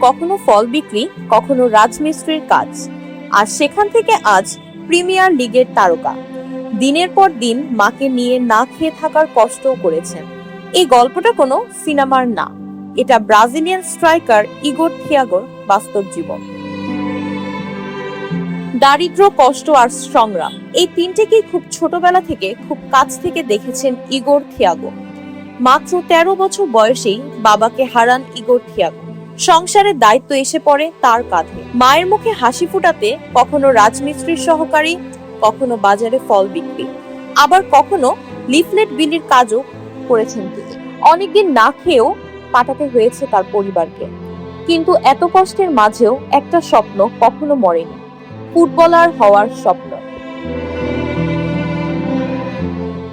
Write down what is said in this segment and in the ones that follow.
কখনো ফল বিক্রি, কখনো রাজমিস্ত্রির কাজ, আর সেখান থেকে আজ প্রিমিয়ার লিগের তারকা। দিনের পর দিন মাকে নিয়ে না খেয়ে থাকার কষ্টও করেছেন। এই গল্পটা কোনো সিনেমার না, এটা ব্রাজিলিয়ান স্ট্রাইকার ইগোর থিয়াগোর বাস্তব জীবন। দারিদ্র, কষ্ট আর সংগ্রাম, এই তিনটেকেই খুব ছোটবেলা থেকে খুব কাছ থেকে দেখেছেন ইগোর থিয়াগো। মাত্র 13 বছর বয়সেই বাবাকে হারান ইগোর থিয়াগো। সংসারের দায়িত্ব এসে পড়ে তার কাঁধে। মায়ের মুখে হাসি ফুটাতে কখনো রাজমিস্ত্রির সহকারী, কখনো বাজারে ফল বিক্রি, আবার কখনো লিফলেট বিলির কাজও করেছেন তিনি। অনেকদিন না খেয়েও পাঠাতে হয়েছে তার পরিবারকে, কিন্তু এত কষ্টের মাঝেও একটা স্বপ্ন কখনো মরেনি, ফুটবলার হওয়ার স্বপ্ন।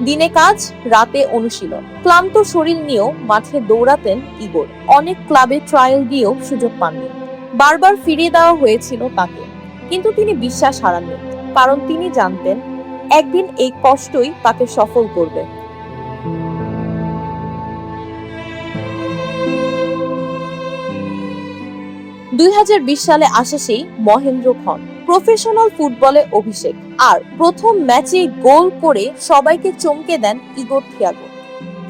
দিনে কাজ, রাতে অনুশীলন, ক্লান্ত শরীর নিয়েও মাঠে দৌড়াতেন ইগোর। অনেক ক্লাবে ট্রায়াল দিয়েও সুযোগ পাননি, বারবার ফিরিয়ে দেওয়া হয়েছিল তাকে, কিন্তু তিনি বিশ্বাস হারাননি, কারণ তিনি জানতেন একদিন এই কষ্টই তাকে সফল করবে। 2020 সালে আসে সেই মহেন্দ্রক্ষণ, প্রফেশনাল ফুটবলে অভিষেক, আর প্রথম ম্যাচে গোল করে সবাইকে চমকে দেন ইগোর থিয়াগো।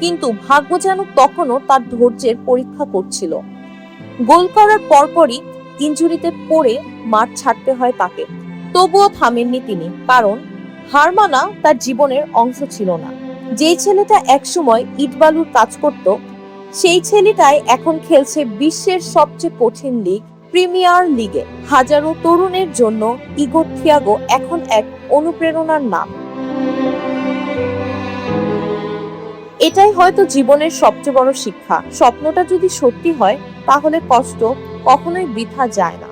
কিন্তু ভাগ্য যেন তখনও তার ধৈর্যের পরীক্ষা করছিল। গোল করার পরপরই ইনজুরিতে পড়ে মাঠ ছাড়তে হয় তাকে। তবুও থামেননি তিনি, কারণ হার মানা তার জীবনের অংশ ছিল না। যেই ছেলেটা একসময় ইটবালুর কাজ করত, সেই ছেলেটাই এখন খেলছে বিশ্বের সবচেয়ে কঠিন লিগ, প্রিমিয়ার লিগে। হাজারো তরুণের জন্য ইগোর থিয়াগো এখন এক অনুপ্রেরণার নাম। এটাই হয়তো জীবনের সবচেয়ে বড় শিক্ষা। স্বপ্নটা যদি সত্যি হয়, তাহলে কষ্ট কখনোই বৃথা যায় না।